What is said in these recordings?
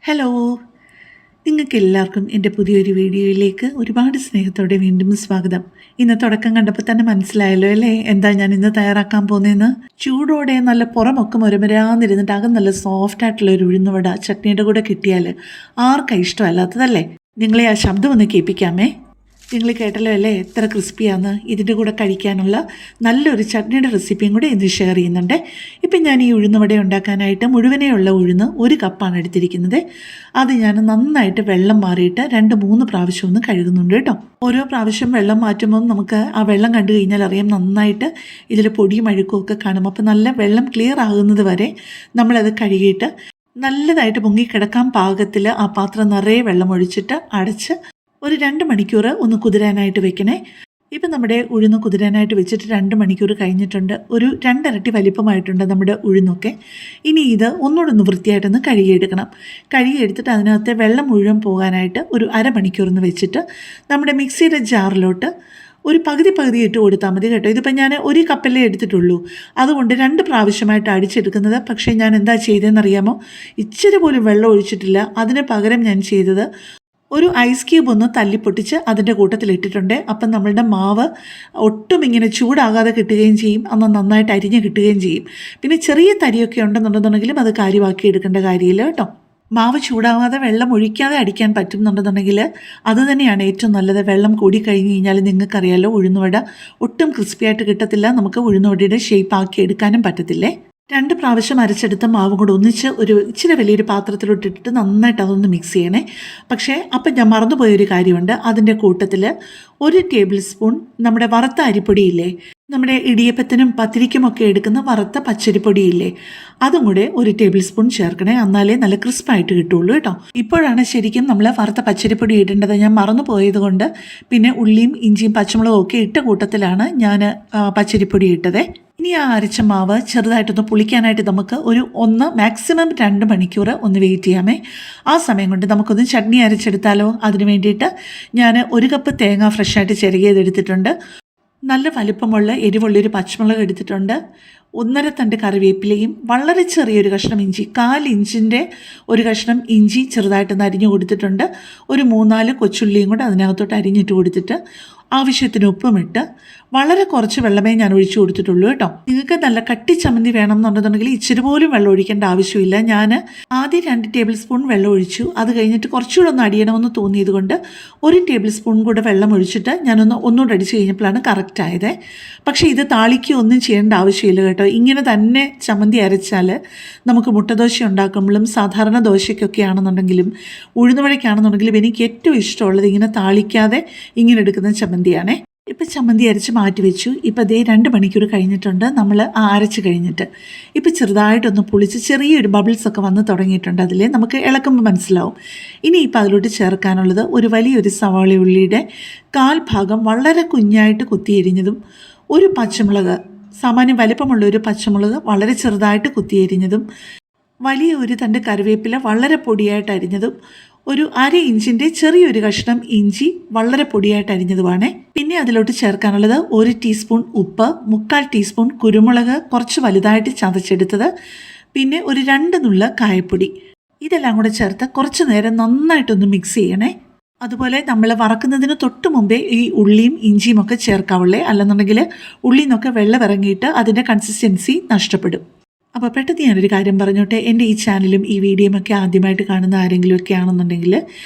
Hello, നിങ്ങൾക്കെല്ലാവർക്കും എൻ്റെ പുതിയൊരു വീഡിയോയിലേക്ക് ഒരുപാട് സ്നേഹത്തോടെ വീണ്ടും സ്വാഗതം. ഇന്ന് തുടക്കം കണ്ടപ്പോൾ തന്നെ മനസ്സിലായല്ലോ അല്ലേ എന്താ ഞാൻ ഇന്ന് തയ്യാറാക്കാൻ പോകുന്നതെന്ന്. ചൂടോടെ നല്ല പുറമൊക്കെ മുരമുരാന്നിരുന്നിട്ട് അകം നല്ല സോഫ്റ്റ് ആയിട്ടുള്ള ഒരു ഉഴുന്നുവട ചട്നിയുടെ കൂടെ കിട്ടിയാൽ ആർക്കാ ഇഷ്ടമല്ലാത്തതല്ലേ. നിങ്ങളെ ആ ശബ്ദം ഒന്ന് കേൾപ്പിക്കാമേ. നിങ്ങൾ കേട്ടല്ലോ അല്ലേ എത്ര ക്രിസ്പിയാന്ന്. ഇതിൻ്റെ കൂടെ കഴിക്കാനുള്ള നല്ലൊരു ചട്നിയുടെ റെസിപ്പിയും കൂടെ ഇന്ന് ഷെയർ ചെയ്യുന്നുണ്ട്. ഇപ്പം ഞാൻ ഈ ഉഴുന്നുവട ഉണ്ടാക്കാനായിട്ട് മുഴുവനെയുള്ള ഉഴുന്ന് 1 കപ്പാണ് എടുത്തിരിക്കുന്നത്. അത് ഞാൻ നന്നായിട്ട് വെള്ളം മാറിയിട്ട് 2-3 പ്രാവശ്യം ഒന്ന് കഴുകുന്നുണ്ട് കേട്ടോ. ഓരോ പ്രാവശ്യം വെള്ളം മാറ്റുമ്പോൾ നമുക്ക് ആ വെള്ളം കണ്ടു കഴിഞ്ഞാൽ അറിയാം നന്നായിട്ട് ഇതിൽ പൊടിയും അഴുക്കും ഒക്കെ കാണും. അപ്പോൾ നല്ല വെള്ളം ക്ലിയർ ആകുന്നത് വരെ നമ്മളത് കഴുകിയിട്ട് നല്ലതായിട്ട് മുങ്ങിക്കിടക്കാൻ പാകത്തിൽ ആ പാത്രം നിറയെ വെള്ളം ഒഴിച്ചിട്ട് അടച്ച് ഒരു 2 മണിക്കൂർ ഒന്ന് കുതിരാനായിട്ട് വെക്കണേ. ഇപ്പം നമ്മുടെ ഉഴുന്ന് കുതിരാനായിട്ട് വെച്ചിട്ട് 2 മണിക്കൂർ കഴിഞ്ഞിട്ടുണ്ട്. ഒരു 2 ഇരട്ടി വലിപ്പമായിട്ടുണ്ട് നമ്മുടെ ഉഴുന്നൊക്കെ. ഇനി ഇത് ഒന്നുകൂടെ വൃത്തിയായിട്ടൊന്ന് കഴുകിയെടുക്കണം. കഴുകിയെടുത്തിട്ട് അതിനകത്തെ വെള്ളം മുഴുവൻ പോകാനായിട്ട് ഒരു അരമണിക്കൂറൊന്ന് വെച്ചിട്ട് നമ്മുടെ മിക്സിയുടെ ജാറിലോട്ട് ഒരു പകുതി ഇട്ട് കൊടുത്താൽ മതി കേട്ടോ. ഇതിപ്പോൾ ഞാൻ 1 കപ്പല്ലേ എടുത്തിട്ടുള്ളൂ, അതുകൊണ്ട് 2 പ്രാവശ്യമായിട്ട് അടിച്ചെടുക്കുന്നത്. പക്ഷേ ഞാൻ എന്താ ചെയ്തതെന്നറിയാമോ, ഇച്ചിരി പോലും വെള്ളം ഒഴിച്ചിട്ടില്ല. അതിന് പകരം ഞാൻ ചെയ്തത് ഒരു ഐസ് ക്യൂബ് ഒന്ന് തല്ലിപ്പൊട്ടിച്ച് അതിൻ്റെ കൂട്ടത്തിലിട്ടിട്ടുണ്ട്. അപ്പം നമ്മളുടെ മാവ് ഒട്ടും ഇങ്ങനെ ചൂടാകാതെ കിട്ടുകയും ചെയ്യും, അന്ന് നന്നായിട്ട് അരിഞ്ഞ് കിട്ടുകയും ചെയ്യും. പിന്നെ ചെറിയ തരിയൊക്കെ ഉണ്ടെന്നുണ്ടെന്നുണ്ടെങ്കിലും അത് കാര്യമാക്കി എടുക്കേണ്ട കാര്യമില്ല കേട്ടോ. മാവ് ചൂടാകാതെ വെള്ളം ഒഴിക്കാതെ അടിക്കാൻ പറ്റുന്നുണ്ടെന്നുണ്ടെങ്കിൽ അത് തന്നെയാണ് ഏറ്റവും നല്ലത്. വെള്ളം കൂടി കഴിഞ്ഞ് കഴിഞ്ഞാൽ നിങ്ങൾക്കറിയാലോ ഉഴുന്നുവട ഒട്ടും ക്രിസ്പിയായിട്ട് കിട്ടത്തില്ല, നമുക്ക് ഉഴുന്നുവടയുടെ ഷേപ്പ് ആക്കി എടുക്കാനും പറ്റത്തില്ലേ. 2 പ്രാവശ്യം അരച്ചെടുത്ത മാവും കൂടെ ഒന്നിച്ച് ഒരു ഇച്ചിരി വലിയൊരു പാത്രത്തിലോട്ടിട്ടിട്ട് നന്നായിട്ട് അതൊന്ന് മിക്സ് ചെയ്യണേ. പക്ഷേ അപ്പം ഞാൻ മറന്നുപോയൊരു കാര്യമുണ്ട്. അതിൻ്റെ കൂട്ടത്തിൽ 1 ടേബിൾ സ്പൂൺ നമ്മുടെ വറുത്ത അരിപ്പൊടിയില്ലേ, നമ്മുടെ ഇടിയപ്പത്തിനും പത്തിരിക്കുമൊക്കെ എടുക്കുന്ന വറുത്ത പച്ചരിപ്പൊടിയില്ലേ, അതും കൂടെ 1 ടേബിൾ സ്പൂൺ ചേർക്കണേ. എന്നാലേ നല്ല ക്രിസ്പായിട്ട് കിട്ടുള്ളൂ കേട്ടോ. ഇപ്പോഴാണ് ശരിക്കും നമ്മൾ വറുത്ത പച്ചരിപ്പൊടി ഇടേണ്ടത്. ഞാൻ മറന്നു പോയത് കൊണ്ട് പിന്നെ ഉള്ളിയും ഇഞ്ചിയും പച്ചമുളകും ഒക്കെ ഇട്ട കൂട്ടത്തിലാണ് ഞാൻ പച്ചരിപ്പൊടി ഇട്ടത്. ഇനി ആ അരച്ച മാവ് ചെറുതായിട്ടൊന്ന് പുളിക്കാനായിട്ട് നമുക്ക് ഒരു 1 മാക്സിമം 2 മണിക്കൂർ ഒന്ന് വെയിറ്റ് ചെയ്യാമേ. ആ സമയം കൊണ്ട് നമുക്കൊന്ന് ചട്നി അരച്ചെടുത്താലോ. അതിന് വേണ്ടിയിട്ട് ഞാൻ 1 കപ്പ് തേങ്ങ ഫ്രഷായിട്ട് ചിരകിയതെടുത്തിട്ടുണ്ട്. നല്ല വലിപ്പമുള്ള എരിവുള്ളൊരു പച്ചമുളക് എടുത്തിട്ടുണ്ട്. 1.5 തണ്ട് കറിവേപ്പിലയും വളരെ ചെറിയൊരു കഷ്ണം ഇഞ്ചി, 1/4 ഇഞ്ചിൻ്റെ ഒരു കഷ്ണം ഇഞ്ചി ചെറുതായിട്ടൊന്ന് അരിഞ്ഞു കൊടുത്തിട്ടുണ്ട്. ഒരു 3-4 കൊച്ചുള്ളിയും കൂടെ അതിനകത്തോട്ട് അരിഞ്ഞിട്ട് കൊടുത്തിട്ട് ആവശ്യത്തിന് ഉപ്പുമിട്ട് വളരെ കുറച്ച് വെള്ളമേ ഞാൻ ഒഴിച്ചു കൊടുത്തിട്ടുള്ളൂ കേട്ടോ. നിങ്ങൾക്ക് നല്ല കട്ടി ചമ്മന്തി വേണം എന്നുണ്ടെന്നുണ്ടെങ്കിൽ ഇച്ചിരി പോലും വെള്ളം ഒഴിക്കേണ്ട ആവശ്യമില്ല. ഞാൻ ആദ്യം 2 ടേബിൾ സ്പൂൺ വെള്ളം ഒഴിച്ചു. അത് കഴിഞ്ഞിട്ട് കുറച്ചുകൂടെ ഒന്ന് അടിയണമെന്ന് തോന്നിയത് കൊണ്ട് 1 ടേബിൾ സ്പൂൺ കൂടെ വെള്ളം ഒഴിച്ചിട്ട് ഒന്നുകൂടെ അടിച്ച് കഴിഞ്ഞപ്പോഴാണ് കറക്റ്റ് ആയത്. പക്ഷേ ഇത് താളിക്ക് ഒന്നും ചെയ്യേണ്ട ആവശ്യമില്ല കേട്ടോ. ഇങ്ങനെ തന്നെ ചമ്മന്തി അരച്ചാൽ നമുക്ക് മുട്ടദോശ ഉണ്ടാക്കുമ്പോഴും സാധാരണ ദോശയ്ക്കൊക്കെ ആണെന്നുണ്ടെങ്കിലും ഉഴുന്നുവടയ്ക്കാണെന്നുണ്ടെങ്കിലും എനിക്ക് ഏറ്റവും ഇഷ്ടമുള്ളത് ഇങ്ങനെ താളിക്കാതെ ഇങ്ങനെ എടുക്കുന്ന ചമ്മന്തിയാണേ. ഇപ്പം ചമ്മന്തി അരച്ച് മാറ്റി വെച്ചു. ഇപ്പം ദേ 2 മണിക്കൂർ കഴിഞ്ഞിട്ടുണ്ട് നമ്മൾ അരച്ച് കഴിഞ്ഞിട്ട്. ഇപ്പം ചെറുതായിട്ടൊന്ന് പുളിച്ച് ചെറിയൊരു ബബിൾസൊക്കെ വന്ന് തുടങ്ങിയിട്ടുണ്ട്. അതിൽ നമുക്ക് ഇളക്കുമ്പോൾ മനസ്സിലാവും. ഇനി ഇപ്പം അതിലോട്ട് ചേർക്കാനുള്ളത് ഒരു വലിയൊരു സവാള ഉള്ളിയുടെ 1/4 ഭാഗം വളരെ കുഞ്ഞായിട്ട് കുത്തിയെരിഞ്ഞതും, ഒരു പച്ചമുളക് സാമാന്യം വലിപ്പമുള്ള ഒരു പച്ചമുളക് വളരെ ചെറുതായിട്ട് കുത്തിയെരിഞ്ഞതും, വലിയ ഒരു തണ്ട് കറിവേപ്പില വളരെ പൊടിയായിട്ട് അരിഞ്ഞതും, ഒരു 1/2 ഇഞ്ചിൻ്റെ ചെറിയൊരു കഷ്ണം ഇഞ്ചി വളരെ പൊടിയായിട്ട് അരിഞ്ഞതുമാണ്. പിന്നെ അതിലോട്ട് ചേർക്കാനുള്ളത് 1 ടീസ്പൂൺ ഉപ്പ്, 1/4 ടീസ്പൂൺ കുരുമുളക് കുറച്ച് വലുതായിട്ട് ചതച്ചെടുത്തത്, പിന്നെ ഒരു 2 നുള്ള കായപ്പൊടി. ഇതെല്ലാം കൂടെ ചേർത്ത് കുറച്ച് നേരം നന്നായിട്ടൊന്ന് മിക്സ് ചെയ്യണേ. അതുപോലെ നമ്മൾ വറക്കുന്നതിന് തൊട്ട് മുമ്പേ ഈ ഉള്ളിയും ഇഞ്ചിയും ഒക്കെ ചേർക്കാവുള്ളേ, അല്ലെന്നുണ്ടെങ്കിൽ ഉള്ളിയിൽ നിന്നൊക്കെ വെള്ളം ഇറങ്ങിയിട്ട് അതിൻ്റെ കൺസിസ്റ്റൻസി നഷ്ടപ്പെടും. അപ്പോൾ പെട്ടെന്ന് ഞാനൊരു കാര്യം പറഞ്ഞോട്ടെ. എൻ്റെ ഈ ചാനലും ഈ വീഡിയോയും ഒക്കെ ആദ്യമായിട്ട് കാണുന്ന ആരെങ്കിലുമൊക്കെ ആണെന്നുണ്ടെങ്കിൽ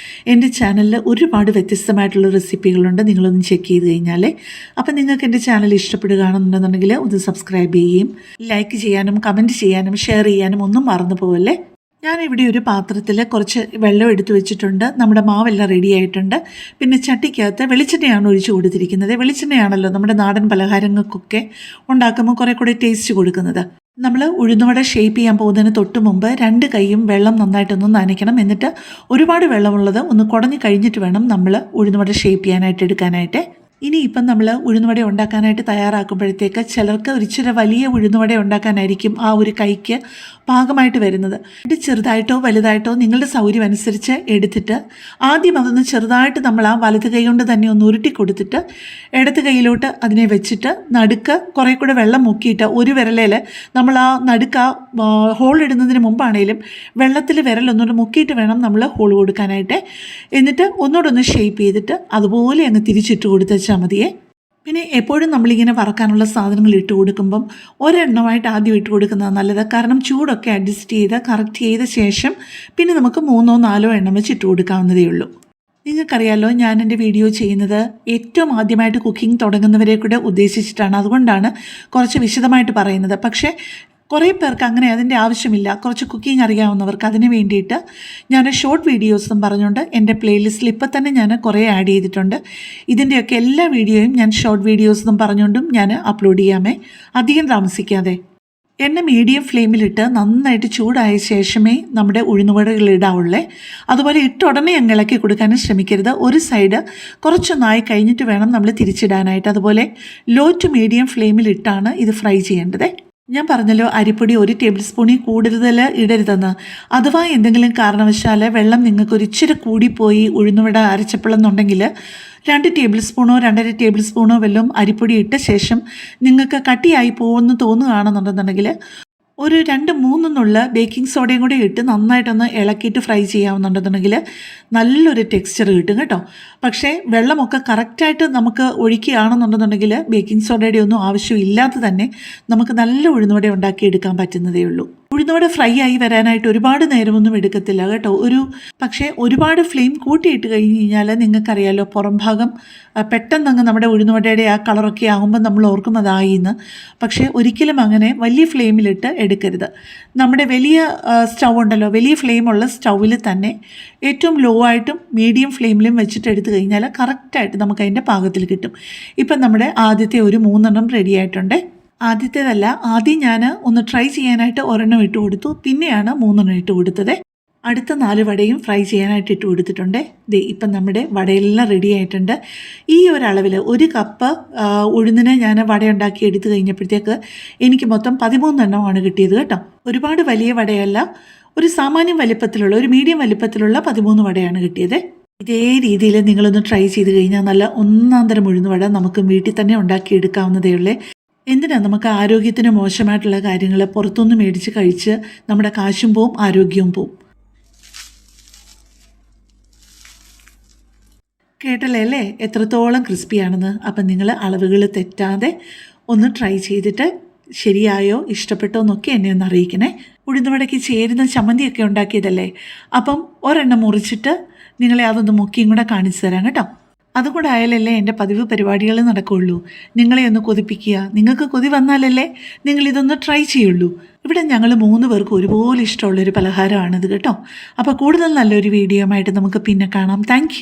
എൻ്റെ ചാനലിൽ ഒരുപാട് വ്യത്യസ്തമായിട്ടുള്ള റെസിപ്പികളുണ്ട്. നിങ്ങളൊന്ന് ചെക്ക് ചെയ്ത് കഴിഞ്ഞാൽ അപ്പം നിങ്ങൾക്ക് എൻ്റെ ചാനൽ ഇഷ്ടപ്പെടുകയാണെന്നുണ്ടെന്നുണ്ടെങ്കിൽ ഒന്ന് സബ്സ്ക്രൈബ് ചെയ്യുകയും ലൈക്ക് ചെയ്യാനും കമൻറ്റ് ചെയ്യാനും ഷെയർ ചെയ്യാനും ഒന്നും മറന്നു പോകല്ലേ. ഞാനിവിടെ ഒരു പാത്രത്തിൽ കുറച്ച് വെള്ളം എടുത്തു വെച്ചിട്ടുണ്ട്. നമ്മുടെ മാവെല്ലാം റെഡി ആയിട്ടുണ്ട്. പിന്നെ ചട്ടിക്കകത്ത് വെളിച്ചെണ്ണയാണ് ഒഴിച്ചു കൊടുത്തിരിക്കുന്നത്. വെളിച്ചെണ്ണയാണല്ലോ നമ്മുടെ നാടൻ പലഹാരങ്ങൾക്കൊക്കെ ഉണ്ടാക്കുമ്പോൾ കുറേ കൂടെ ടേസ്റ്റ് കൊടുക്കുന്നത്. നമ്മൾ ഉഴുന്നുവട ഷേപ്പ് ചെയ്യാൻ പോകുന്നതിന് തൊട്ട് മുമ്പ് 2 കൈയും വെള്ളം നന്നായിട്ടൊന്ന് നനയ്ക്കണം. എന്നിട്ട് ഒരുപാട് വെള്ളമുള്ളത് ഒന്ന് കുടഞ്ഞ് കഴിഞ്ഞിട്ട് വേണം നമ്മൾ ഉഴുന്നുവട ഷേപ്പ് ചെയ്യാനായിട്ട് എടുക്കാനായിട്ട്. ഇനി ഇപ്പം നമ്മൾ ഉഴുന്നുവട ഉണ്ടാക്കാനായിട്ട് തയ്യാറാക്കുമ്പോഴത്തേക്ക് ചിലർക്ക് ഒരിച്ചിരി വലിയ ഉഴുന്നുവട ഉണ്ടാക്കാനായിരിക്കും ആ ഒരു കൈക്ക് പാകമായിട്ട് വരുന്നത്. ഇത് ചെറുതായിട്ടോ വലുതായിട്ടോ നിങ്ങളുടെ സൗകര്യം അനുസരിച്ച് എടുത്തിട്ട് ആദ്യം അതൊന്ന് ചെറുതായിട്ട് നമ്മൾ ആ വലത് കൈ കൊണ്ട് തന്നെ ഒന്ന് ഉരുട്ടി കൊടുത്തിട്ട് ഇടത് കൈയിലോട്ട് അതിനെ വെച്ചിട്ട് നടുക്ക് കുറേ കൂടെ വെള്ളം മുക്കിയിട്ട് ഒരു വിരലയിൽ നമ്മൾ ആ നടുക്ക് ആ ഹോൾ ഇടുന്നതിന് മുമ്പാണേലും വെള്ളത്തിൽ വിരലൊന്നുകൂടെ മുക്കിയിട്ട് വേണം നമ്മൾ ഹോൾ കൊടുക്കാനായിട്ട്. എന്നിട്ട് ഒന്നുകൂടെ ഒന്ന് ഷേപ്പ് ചെയ്തിട്ട് അതുപോലെ അങ്ങ് തിരിച്ചിട്ട് കൊടുത്ത് മതിയേ. പിന്നെ എപ്പോഴും നമ്മളിങ്ങനെ വറക്കാനുള്ള സാധനങ്ങൾ ഇട്ട് കൊടുക്കുമ്പം ഒരെണ്ണമായിട്ട് ആദ്യം ഇട്ട് കൊടുക്കുന്നത് നല്ലത്. കാരണം ചൂടൊക്കെ അഡ്ജസ്റ്റ് ചെയ്ത് കറക്റ്റ് ചെയ്ത ശേഷം പിന്നെ നമുക്ക് 3 or 4 എണ്ണം വെച്ച് ഇട്ട് കൊടുക്കാവുന്നതേ ഉള്ളൂ. നിങ്ങൾക്കറിയാമല്ലോ, ഞാൻ എൻ്റെ വീഡിയോ ചെയ്യുന്നത് ഏറ്റവും ആദ്യമായിട്ട് കുക്കിംഗ് തുടങ്ങുന്നവരെ കൂടെ ഉദ്ദേശിച്ചിട്ടാണ്. അതുകൊണ്ടാണ് കുറച്ച് വിശദമായിട്ട് പറയുന്നത്. പക്ഷേ കുറേ പേർക്ക് അങ്ങനെ അതിൻ്റെ ആവശ്യമില്ല. കുറച്ച് കുക്കിംഗ് അറിയാവുന്നവർക്ക് അതിന് വേണ്ടിയിട്ട് ഞാൻ ഷോർട്ട് വീഡിയോസും പറഞ്ഞുകൊണ്ട് എൻ്റെ പ്ലേലിസ്റ്റിൽ ഇപ്പം തന്നെ ഞാൻ കുറേ ആഡ് ചെയ്തിട്ടുണ്ട്. ഇതിൻ്റെയൊക്കെ എല്ലാ വീഡിയോയും ഞാൻ ഷോർട്ട് വീഡിയോസും പറഞ്ഞുകൊണ്ടും ഞാൻ അപ്ലോഡ് ചെയ്യാമേ, അധികം താമസിക്കാതെ. എണ്ണ മീഡിയം ഫ്ലെയിമിലിട്ട് നന്നായിട്ട് ചൂടായ ശേഷമേ നമ്മുടെ ഉഴുന്നുവടകൾ ഇടാവുള്ളേ. അതുപോലെ ഇട്ട ഉടനെ അങ്ങ് ഇളക്കി കൊടുക്കാനും ശ്രമിക്കരുത്. ഒരു സൈഡ് കുറച്ചൊന്നായി കഴിഞ്ഞിട്ട് വേണം നമ്മൾ തിരിച്ചിടാനായിട്ട്. അതുപോലെ ലോ ടു മീഡിയം ഫ്ലെയിമിലിട്ടാണ് ഇത് ഫ്രൈ ചെയ്യേണ്ടത്. ഞാൻ പറഞ്ഞല്ലോ, അരിപ്പൊടി 1 ടേബിൾ സ്പൂണിൽ കൂടുതൽ ഇടരുതെന്ന്. അഥവാ എന്തെങ്കിലും കാരണവശാൽ വെള്ളം നിങ്ങൾക്ക് ഒരിച്ചിരി കൂടിപ്പോയി ഉഴുന്നുവട അരച്ചപ്പോഴെന്നുണ്ടെങ്കിൽ 2 ടേബിൾ സ്പൂണോ 2.5 ടേബിൾ സ്പൂണോ വല്ലതും അരിപ്പൊടി ഇട്ട ശേഷം നിങ്ങൾക്ക് കട്ടിയായി പോകുമെന്ന് തോന്നുകയാണെന്നുണ്ടെന്നുണ്ടെങ്കിൽ ഒരു 2-3 നുള്ള ബേക്കിംഗ് സോഡയും കൂടെ ഇട്ട് നന്നായിട്ടൊന്ന് ഇളക്കിയിട്ട് ഫ്രൈ ചെയ്യാവുന്നുണ്ടെന്നുണ്ടെങ്കിൽ നല്ലൊരു ടെക്സ്ചർ കിട്ടും കേട്ടോ. പക്ഷേ വെള്ളമൊക്കെ കറക്റ്റായിട്ട് നമുക്ക് ഒഴിക്കുകയാണെന്നുണ്ടെന്നുണ്ടെങ്കിൽ ബേക്കിംഗ് സോഡയുടെ ഒന്നും ആവശ്യമില്ലാതെ തന്നെ നമുക്ക് നല്ല ഉഴുന്നുവട ഉണ്ടാക്കിയെടുക്കാൻ പറ്റുന്നതേ ഉള്ളൂ. ഉഴുന്നുവട ഫ്രൈ ആയി വരാനായിട്ട് ഒരുപാട് നേരമൊന്നും എടുക്കത്തില്ല കേട്ടോ. പക്ഷേ ഒരുപാട് ഫ്ലെയിം കൂട്ടിയിട്ട് കഴിഞ്ഞ് കഴിഞ്ഞാൽ നിങ്ങൾക്കറിയാമല്ലോ, പുറം ഭാഗം പെട്ടെന്നങ്ങ് നമ്മുടെ ഉഴുന്നുവടയുടെ ആ കളറൊക്കെ ആകുമ്പോൾ നമ്മൾ ഓർക്കും അതായിന്ന്. പക്ഷേ ഒരിക്കലും അങ്ങനെ വലിയ ഫ്ലെയിമിലിട്ട് എടുക്കരുത്. നമ്മുടെ വലിയ സ്റ്റൗ ഉണ്ടല്ലോ, വലിയ ഫ്ലെയിമുള്ള സ്റ്റൗവിൽ തന്നെ ഏറ്റവും ലോ ആയിട്ടും മീഡിയം ഫ്ലെയിമിലും വെച്ചിട്ട് എടുത്തു കഴിഞ്ഞാൽ കറക്റ്റായിട്ട് നമുക്ക് അതിൻ്റെ പാകത്തിൽ കിട്ടും. ഇപ്പം നമ്മുടെ ആദ്യത്തെ ഒരു 3 എണ്ണം റെഡി ആയിട്ടുണ്ട്. ആദ്യത്തേതല്ല, ആദ്യം ഞാൻ ഒന്ന് ട്രൈ ചെയ്യാനായിട്ട് 1 എണ്ണം ഇട്ട് കൊടുത്തു, പിന്നെയാണ് 3 എണ്ണം ഇട്ട് കൊടുത്തത്. അടുത്ത 4 വടയും ഫ്രൈ ചെയ്യാനായിട്ട് ഇട്ട് കൊടുത്തിട്ടുണ്ട്. ഇപ്പം നമ്മുടെ വടയെല്ലാം റെഡി ആയിട്ടുണ്ട്. ഈ ഒരളവിൽ 1 കപ്പ് ഉഴുന്നിന് ഞാൻ വട ഉണ്ടാക്കി എടുത്തു കഴിഞ്ഞപ്പോഴത്തേക്ക് എനിക്ക് മൊത്തം 13 എണ്ണമാണ് കിട്ടിയത് കേട്ടോ. ഒരുപാട് വലിയ വടയല്ല, ഒരു സാമാന്യം വലിപ്പത്തിലുള്ള, ഒരു മീഡിയം വലിപ്പത്തിലുള്ള 13 വടയാണ് കിട്ടിയത്. ഇതേ രീതിയിൽ നിങ്ങളൊന്ന് ട്രൈ ചെയ്ത് കഴിഞ്ഞാൽ നല്ല ഒന്നാന്തരം ഉഴുന്നുവട നമുക്ക് വീട്ടിൽ തന്നെ ഉണ്ടാക്കിയെടുക്കാവുന്നതേ ഉള്ളേ. എന്തിനാണ് നമുക്ക് ആരോഗ്യത്തിന് മോശമായിട്ടുള്ള കാര്യങ്ങൾ പുറത്തുനിന്ന് മേടിച്ച് കഴിച്ച് നമ്മുടെ കാശും പോവും ആരോഗ്യവും പോവും. കേട്ടല്ലേ അല്ലേ എത്രത്തോളം ക്രിസ്പിയാണെന്ന്. അപ്പം നിങ്ങൾ അളവുകൾ തെറ്റാതെ ഒന്ന് ട്രൈ ചെയ്തിട്ട് ശരിയായോ ഇഷ്ടപ്പെട്ടോ എന്നൊക്കെ എന്നെ ഒന്ന് അറിയിക്കണേ. ഉഴുന്നുവടയ്ക്ക് ചേരുന്ന ചമ്മന്തിയൊക്കെ ഉണ്ടാക്കിയതല്ലേ, അപ്പം 1 എണ്ണം മുറിച്ചിട്ട് നിങ്ങളെ അതൊന്ന് മുക്കിയും കൂടെ കാണിച്ചു തരാം കേട്ടോ. അതുകൂടെ ആയാലല്ലേ എൻ്റെ പതിവ് പരിപാടികൾ നടക്കുകയുള്ളൂ. നിങ്ങളെ ഒന്ന് കൊതിപ്പിക്കുക. നിങ്ങൾക്ക് കൊതി വന്നാലല്ലേ നിങ്ങളിതൊന്ന് ട്രൈ ചെയ്യുള്ളൂ. ഇവിടെ ഞങ്ങൾ 3 പേർക്ക് ഒരുപോലെ ഇഷ്ടമുള്ളൊരു പലഹാരമാണിത് കേട്ടോ. അപ്പോൾ കൂടുതൽ നല്ലൊരു വീഡിയോ ആയിട്ട് നമുക്ക് പിന്നെ കാണാം. താങ്ക്